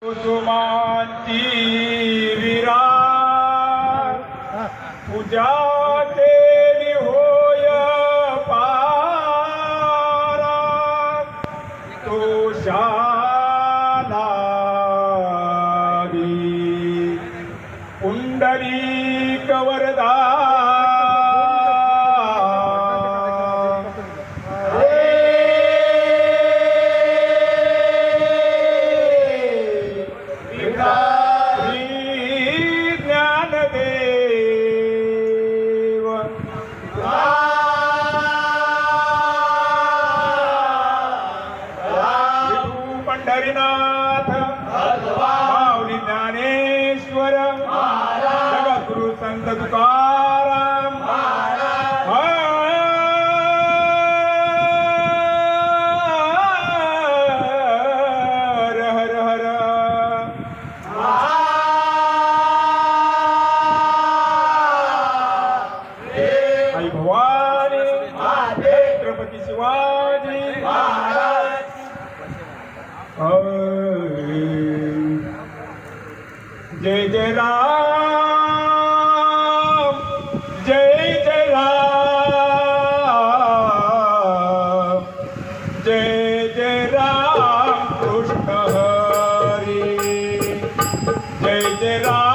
कुसुमांची विरार पूजा केली होय पारा तो शानादी पुंडरीक वरदा पंढरीनाथ माऊली ज्ञानेश्वर जगद्गुरु संत तुकाराम हर हर हर आई भवानी छत्रपती शिवाजी जय जय राम जय जय राम जय जय राम कृष्ण हरी जय जय राम